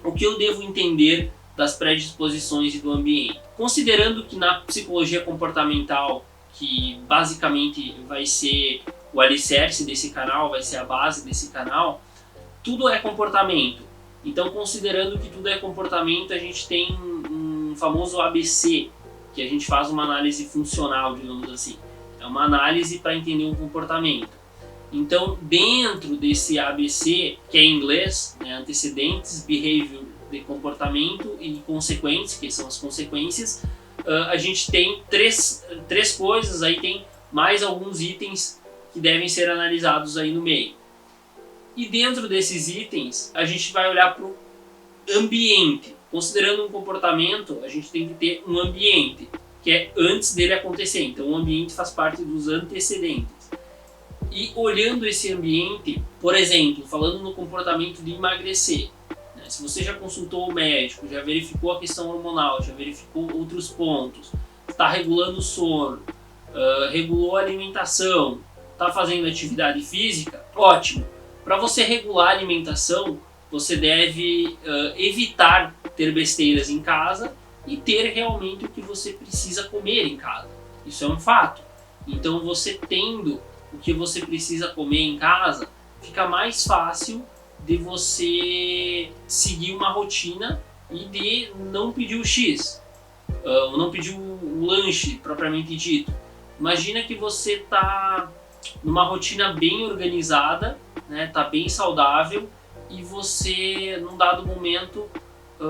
o que eu devo entender das predisposições e do ambiente? Considerando que na psicologia comportamental, que basicamente vai ser o alicerce desse canal, vai ser a base desse canal, tudo é comportamento. Então, considerando que tudo é comportamento, a gente tem um famoso ABC, que a gente faz uma análise funcional, digamos assim. É uma análise para entender um comportamento. Então, dentro desse ABC, que é em inglês, né, antecedentes, behavior de comportamento e consequências, que são as consequências, a gente tem três coisas, aí tem mais alguns itens que devem ser analisados aí no meio. E dentro desses itens, a gente vai olhar para o ambiente. Considerando um comportamento, a gente tem que ter um ambiente, que é antes dele acontecer. Então, o ambiente faz parte dos antecedentes. E olhando esse ambiente, por exemplo, falando no comportamento de emagrecer, né? Se você já consultou o médico, já verificou a questão hormonal, já verificou outros pontos, está regulando o sono, regulou a alimentação, está fazendo atividade física, ótimo. Para você regular a alimentação, você deve evitar ter besteiras em casa e ter realmente o que você precisa comer em casa. Isso é um fato. Então, você tendo o que você precisa comer em casa, fica mais fácil de você seguir uma rotina e de não pedir o X, ou não pedir o lanche propriamente dito. Imagina que você está numa rotina bem organizada, né, tá bem saudável, e você, num dado momento,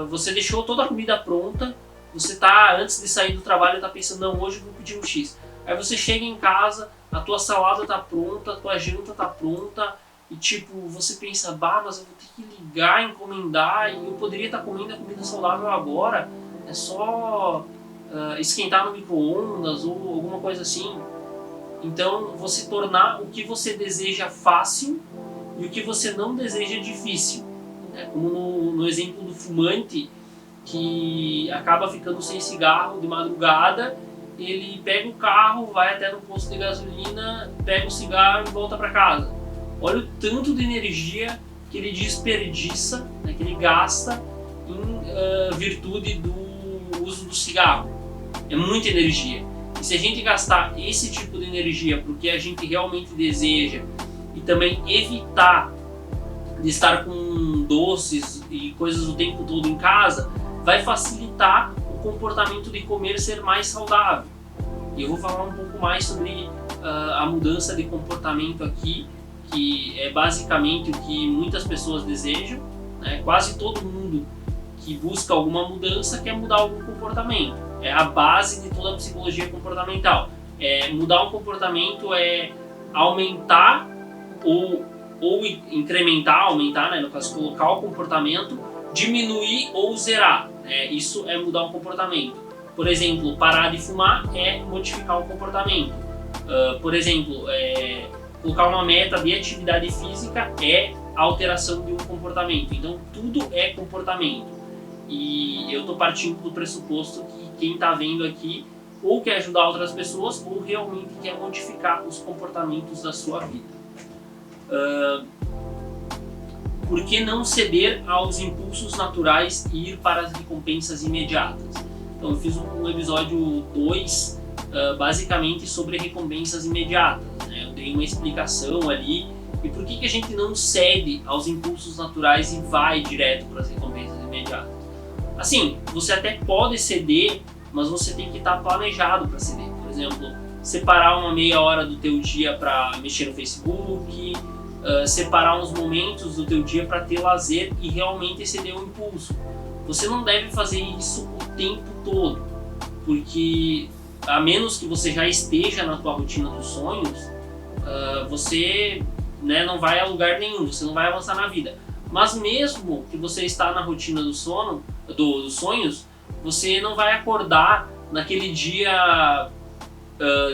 você deixou toda a comida pronta, você tá, antes de sair do trabalho, tá pensando, não, hoje eu vou pedir um X. Aí você chega em casa, a tua salada tá pronta, a tua janta tá pronta, e tipo, você pensa, bah, mas eu vou ter que ligar, encomendar, e eu poderia estar comendo a comida saudável agora, é só esquentar no micro-ondas ou alguma coisa assim. Então, você tornar o que você deseja fácil e o que você não deseja difícil. Como no exemplo do fumante, que acaba ficando sem cigarro de madrugada, ele pega o carro, vai até no posto de gasolina, pega o cigarro e volta para casa. Olha o tanto de energia que ele desperdiça, né, que ele gasta em virtude do uso do cigarro. É muita energia. E se a gente gastar esse tipo de energia para o que a gente realmente deseja e também evitar de estar com doces e coisas o tempo todo em casa, vai facilitar o comportamento de comer ser mais saudável. E eu vou falar um pouco mais sobre a mudança de comportamento aqui, que é basicamente o que muitas pessoas desejam, né? Quase todo mundo que busca alguma mudança quer mudar algum comportamento. É a base de toda a psicologia comportamental. Mudar um comportamento é aumentar ou incrementar, aumentar, né? No caso, colocar o comportamento, diminuir ou zerar. Isso é mudar um comportamento. Por exemplo, parar de fumar é modificar o comportamento. Por exemplo, colocar uma meta de atividade física é a alteração de um comportamento. Então, tudo é comportamento. E eu estou partindo do pressuposto que quem está vendo aqui ou quer ajudar outras pessoas ou realmente quer modificar os comportamentos da sua vida. Por que não ceder aos impulsos naturais e ir para as recompensas imediatas? Então, eu fiz um episódio 2 basicamente sobre recompensas imediatas, né? Eu dei uma explicação ali e por que a gente não cede aos impulsos naturais e vai direto para as recompensas imediatas. Assim, você até pode ceder, mas você tem que estar planejado para ceder. Por exemplo, separar uma meia hora do teu dia para mexer no Facebook, separar uns momentos do teu dia para ter lazer e realmente exceder o impulso. Você não deve fazer isso o tempo todo, porque a menos que você já esteja na tua rotina dos sonhos, você, né, não vai a lugar nenhum, você não vai avançar na vida. Mas mesmo que você está na rotina do sono, dos sonhos, você não vai acordar naquele dia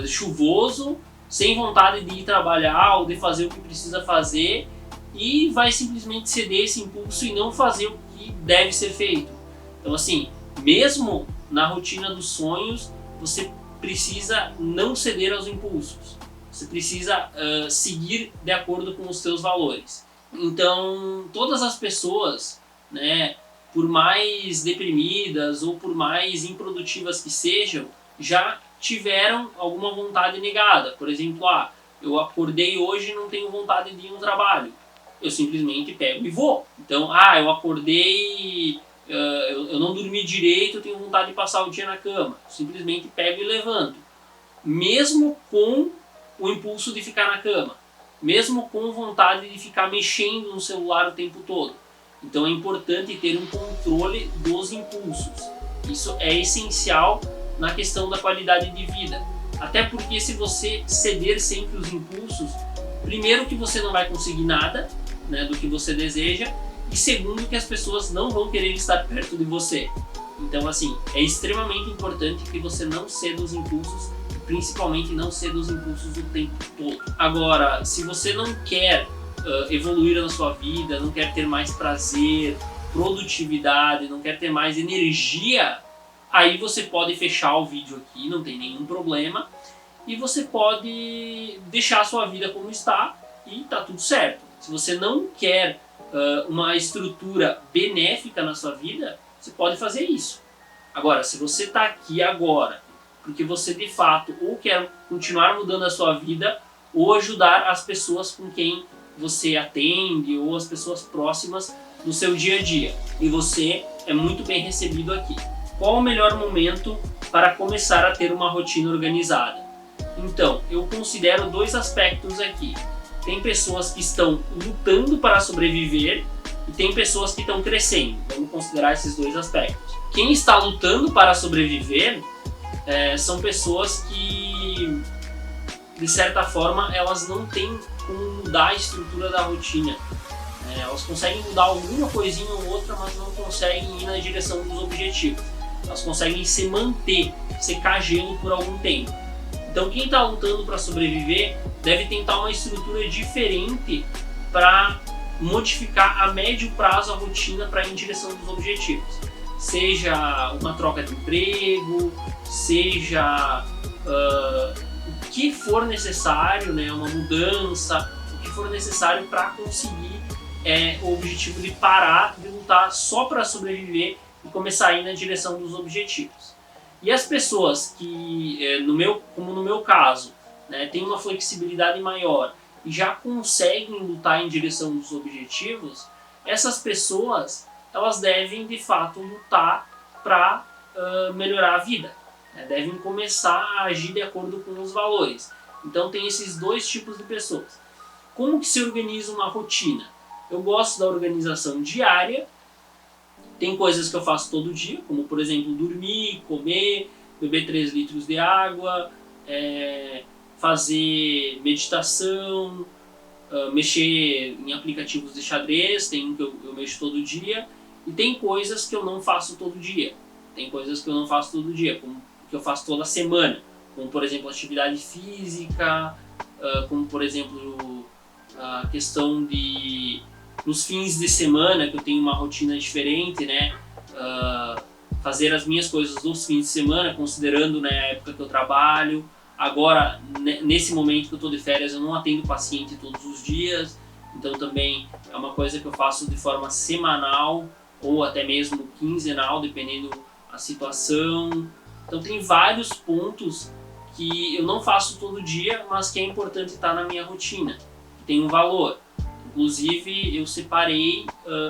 chuvoso, sem vontade de ir trabalhar ou de fazer o que precisa fazer, e vai simplesmente ceder esse impulso e não fazer o que deve ser feito. Então, assim, mesmo na rotina dos sonhos, você precisa não ceder aos impulsos. Você precisa seguir de acordo com os seus valores. Então, todas as pessoas, né, por mais deprimidas ou por mais improdutivas que sejam, já tiveram alguma vontade negada. Por exemplo, eu acordei hoje e não tenho vontade de ir no trabalho. Eu simplesmente pego e vou. Então, eu acordei, eu não dormi direito, eu tenho vontade de passar o dia na cama. Simplesmente pego e levanto. Mesmo com o impulso de ficar na cama. Mesmo com vontade de ficar mexendo no celular o tempo todo. Então é importante ter um controle dos impulsos. Isso é essencial na questão da qualidade de vida. Até porque se você ceder sempre os impulsos, primeiro que você não vai conseguir nada, né, do que você deseja, e segundo que as pessoas não vão querer estar perto de você. Então assim, é extremamente importante que você não ceda os impulsos, principalmente não ceda os impulsos o tempo todo. Agora, se você não quer evoluir na sua vida, não quer ter mais prazer, produtividade, não quer ter mais energia, aí você pode fechar o vídeo aqui, não tem nenhum problema, e você pode deixar a sua vida como está e tá tudo certo. Se você não quer uma estrutura benéfica na sua vida, você pode fazer isso. Agora, se você está aqui agora porque você de fato ou quer continuar mudando a sua vida ou ajudar as pessoas com quem você atende ou as pessoas próximas no seu dia a dia, e você é muito bem recebido aqui. Qual o melhor momento para começar a ter uma rotina organizada? Então, eu considero dois aspectos aqui. Tem pessoas que estão lutando para sobreviver e tem pessoas que estão crescendo. Vamos considerar esses dois aspectos. Quem está lutando para sobreviver são pessoas que, de certa forma, elas não têm como mudar a estrutura da rotina. Elas conseguem mudar alguma coisinha ou outra, mas não conseguem ir na direção dos objetivos. Elas conseguem se manter, secar gelo por algum tempo. Então quem está lutando para sobreviver deve tentar uma estrutura diferente para modificar a médio prazo a rotina para ir em direção dos objetivos. Seja uma troca de emprego, seja o que for necessário, né, uma mudança, o que for necessário para conseguir o objetivo de parar de lutar só para sobreviver e começar a ir na direção dos objetivos. E as pessoas que, como no meu caso, né, têm uma flexibilidade maior e já conseguem lutar em direção dos objetivos, essas pessoas elas devem de fato lutar para melhorar a vida, né? Devem começar a agir de acordo com os valores. Então tem esses dois tipos de pessoas. Como que se organiza uma rotina? Eu gosto da organização diária. Tem coisas que eu faço todo dia, como por exemplo dormir, comer, beber 3 litros de água, fazer meditação, mexer em aplicativos de xadrez, tem um que eu mexo todo dia, e tem coisas que eu não faço todo dia. Tem coisas que eu não faço todo dia, como que eu faço toda semana, como por exemplo atividade física, como por exemplo a questão de nos fins de semana, que eu tenho uma rotina diferente, né? Fazer as minhas coisas nos fins de semana, considerando, né, a época que eu trabalho. Agora, nesse momento que eu estou de férias, eu não atendo paciente todos os dias, então também é uma coisa que eu faço de forma semanal ou até mesmo quinzenal, dependendo da situação. Então tem vários pontos que eu não faço todo dia, mas que é importante estar na minha rotina, que tem um valor. Inclusive, eu separei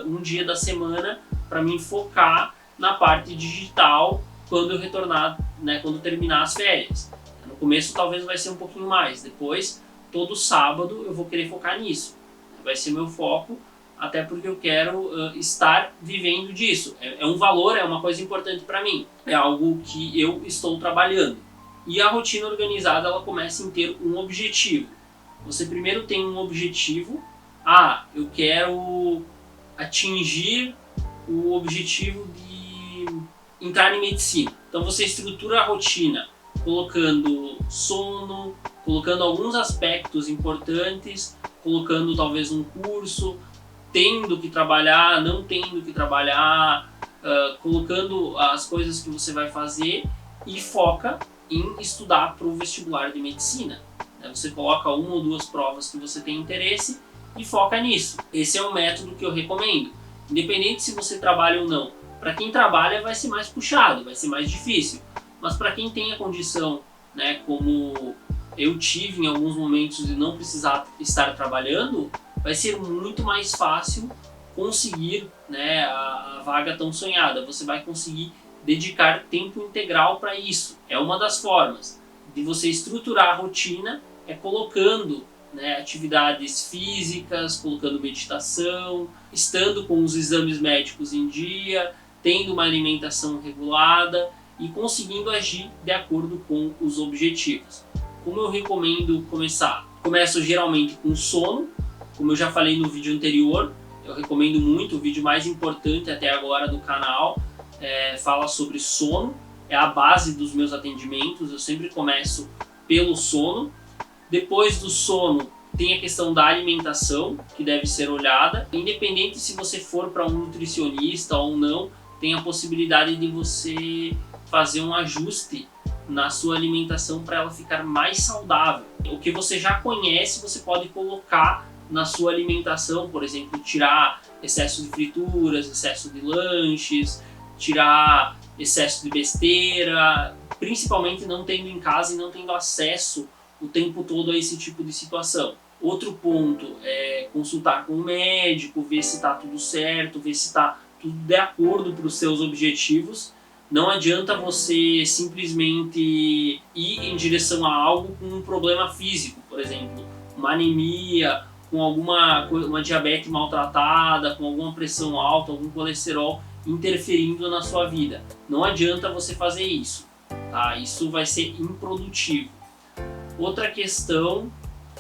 um dia da semana para me focar na parte digital quando eu retornar, né, quando terminar as férias. No começo talvez vai ser um pouquinho mais, depois todo sábado eu vou querer focar nisso. Vai ser meu foco, até porque eu quero estar vivendo disso. É um valor, é uma coisa importante para mim, é algo que eu estou trabalhando. E a rotina organizada, ela começa em ter um objetivo. Você primeiro tem um objetivo. Eu quero atingir o objetivo de entrar em medicina. Então você estrutura a rotina colocando sono, colocando alguns aspectos importantes, colocando talvez um curso, tendo que trabalhar, não tendo que trabalhar, colocando as coisas que você vai fazer e foca em estudar para o vestibular de medicina. Você coloca 1 ou 2 provas que você tem interesse e foca nisso. Esse é o método que eu recomendo. Independente se você trabalha ou não. Para quem trabalha vai ser mais puxado, vai ser mais difícil. Mas para quem tem a condição, né, como eu tive em alguns momentos de não precisar estar trabalhando, vai ser muito mais fácil conseguir, né, a vaga tão sonhada. Você vai conseguir dedicar tempo integral para isso. É uma das formas de você estruturar a rotina, é colocando, né, atividades físicas, colocando meditação, estando com os exames médicos em dia, tendo uma alimentação regulada e conseguindo agir de acordo com os objetivos. Como eu recomendo começar? Começo geralmente com sono, como eu já falei no vídeo anterior, eu recomendo muito, o vídeo mais importante até agora do canal fala sobre sono, é a base dos meus atendimentos, eu sempre começo pelo sono. Depois do sono tem a questão da alimentação, que deve ser olhada, independente se você for para um nutricionista ou não, tem a possibilidade de você fazer um ajuste na sua alimentação para ela ficar mais saudável. O que você já conhece, você pode colocar na sua alimentação, por exemplo, tirar excesso de frituras, excesso de lanches, tirar excesso de besteira, principalmente não tendo em casa e não tendo acesso o tempo todo a esse tipo de situação. Outro ponto é consultar com o médico, ver se está tudo certo, ver se está tudo de acordo para os seus objetivos. Não adianta você simplesmente ir em direção a algo com um problema físico, por exemplo, uma anemia, com uma diabetes maltratada, com alguma pressão alta, algum colesterol interferindo na sua vida. Não adianta você fazer isso, tá? Isso vai ser improdutivo. Outra questão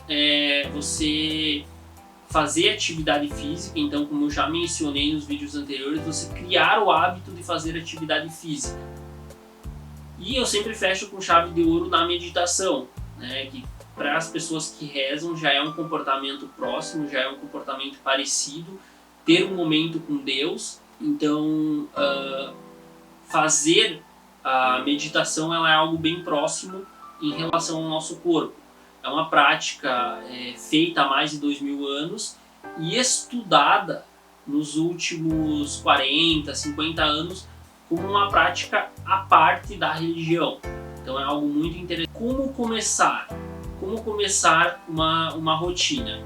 é você fazer atividade física, então, como eu já mencionei nos vídeos anteriores, você criar o hábito de fazer atividade física. E eu sempre fecho com chave de ouro na meditação, né, que para as pessoas que rezam já é um comportamento próximo, já é um comportamento parecido, ter um momento com Deus. Então, fazer a meditação ela é algo bem próximo em relação ao nosso corpo. É uma prática feita há mais de 2000 anos e estudada nos últimos 40, 50 anos como uma prática à parte da religião. Então é algo muito interessante. Como começar? Como começar uma rotina?